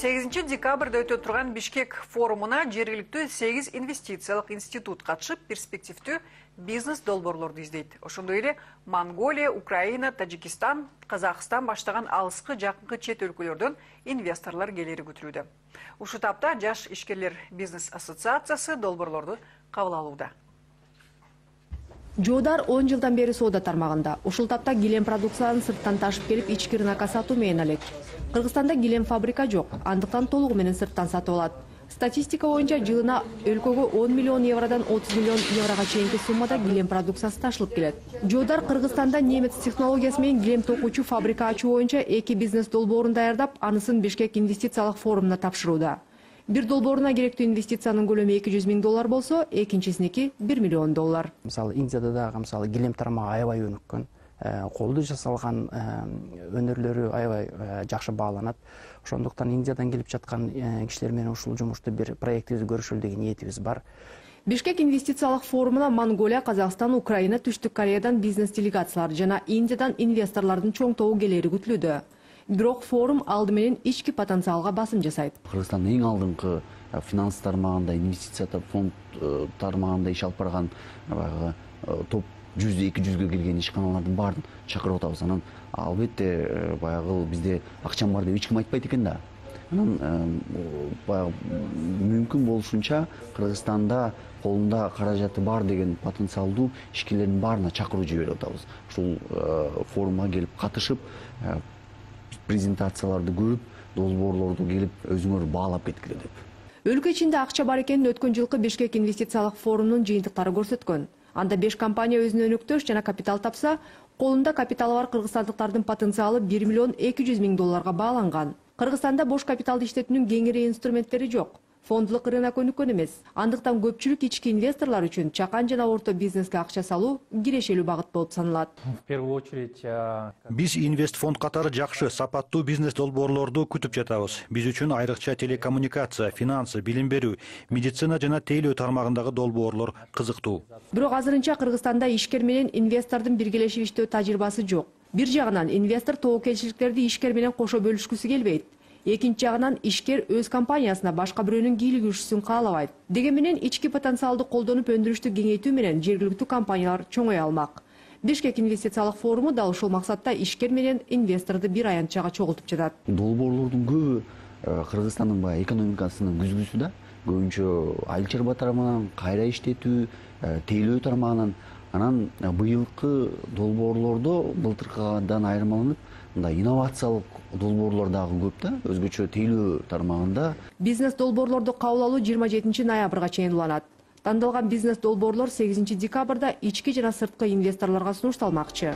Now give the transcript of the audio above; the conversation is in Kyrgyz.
8 декабрда өтө турган Бишкек форумуна жергиликтүү 8 инвестициялык институт катышып, перспективдүү бизнес долбоорлорду издейт. Ошондой эле Монголия, Украина, Тажикистан, Казакстан баштаган алыскы жакынкы чет өлкөлөрдөн инвесторлор келери күтүлүүдө. Ушул тапта Жаш ишкерлер бизнес ассоциациясы долбоорлорду кабыл алууда. Жоодар 10 жылдан бери соода тармагында. Ушул тапта килем продукциянын сырттан ташып келип, ички рынокко сатуу менен алек. Кыргызстанда килем фабрика жок, андыктан толугу менен сырттан сатып алат. Статистика боюнча жылына өлкөгө 10 миллион евродан 30 миллион еврого чейинки суммада килем продукциясы ташылып келет. Жоодар Кыргызстанда немец технологиясы менен килем токуучу фабрика ачуу боюнча 2 бизнес долбоорун даярдап, анысын Бишкек инвестициялык форумуна тапшырууда. Бир долбооруна керектүү инвестициянын көлөмү 200 миң доллар болсо, экинчисиники 1 миллион доллар. Мисалы Индияда дагы килем тармагы аябай өнүккөн. Колду жасалган өнөрлөрү аябай жакшы бааланат. Ошондуктан Индиядан келип жаткан кишилер менен ушул жумушту бир проектибизди көрүшөлү деген ниетибиз бар. Бишкек инвестициялык форумуна Монголия, Казакстан, Украина, Түштүк Кореядан бизнес делегациялар жана Индиядан инвесторлордун чоң тобу келери күтүлүүдө. Бирок форум алды менен ички потенциалга басым жасайт. Кыргызстандын эң алдыңкы финанс тармагында, инвестиция фонд тармагында иш алып барган топ 100-200гө келген ишканалардын баарын чакырып атабыз. Анан албетте баягы бизде акчам бар деп эч ким айтпайт экен да. Анан баягы мүмкүн болушунча Кыргызстанда колунда каражаты бар деген потенциалдуу ишкерлердин баарына чакыруу жиберип атабыз. Ушул форумга келип катышып, презентацияларды көрүп, долбоорлорду келип өзүңөр баалап кеткиле деп. Өлкө ичинде акча бар экенин өткөн жылкы Бишкек инвестициялык форумунун жыйынтыктары көрсөткөн. Анда 5 компания өзүнө өнөктөш жана капитал тапса, колунда капиталы бар кыргызстандыктардын потенциалы 1 миллион 200 миң долларга бааланган. Кыргызстанда бош капиталды иштетүүнүн кеңири инструменттери жок. Фондлук рынок өнүккөн эмес. Андыктан көпчүлүк ички инвесторлор үчүн чакан жана орто бизнеске акча салуу кирешелүү багыт болуп саналат. Биз инвестфонд катары жакшы, сапаттуу бизнес долбоорлорду күтүп жатабыз. Биз үчүн айрыкча телекоммуникация, финансы, билим берүү, медицина жана тейлөө тармагындагы долбоорлор кызыктуу. Бирок азырынча Кыргызстанда ишкер менен инвестордун биргелешип иштөө тажрыйбасы жок. Бир жагынан инвестор тобокелчиликтерди ишкер менен кошо бөлүшкүсү келбейт. Экинчи жагынан ишкер өз компаниясына башка бирөөнүн кийлигишүүсүн каалабайт. Деген менен ички потенциалды колдонуп өндүрүштү кеңейтүү менен жергиликтүү компаниялар чоңое алмак. Бишкек инвестициялык форуму да ушул максатта ишкер менен инвесторду бир аянтчага чогултуп жатат. Долбоорлордун көбү Кыргызстандын баягы экономикасынын күзгүсү да. Көбүнчө айыл чарба тармагынан, кайра иштетүү, тейлөө тармагынан. Анан быйылкы долбоорлордо былтыркыдан айырмаланып, инновациялык долбоорлор дагы көп да, өзгөчө тейлөө тармагында. Бизнес долбоорлорду кабыл алуу 27 ноябрга чейин уланат. Тандалган бизнес долбоорлор 8 декабрда ички жана сырткы инвесторлорго сунушталмакчы.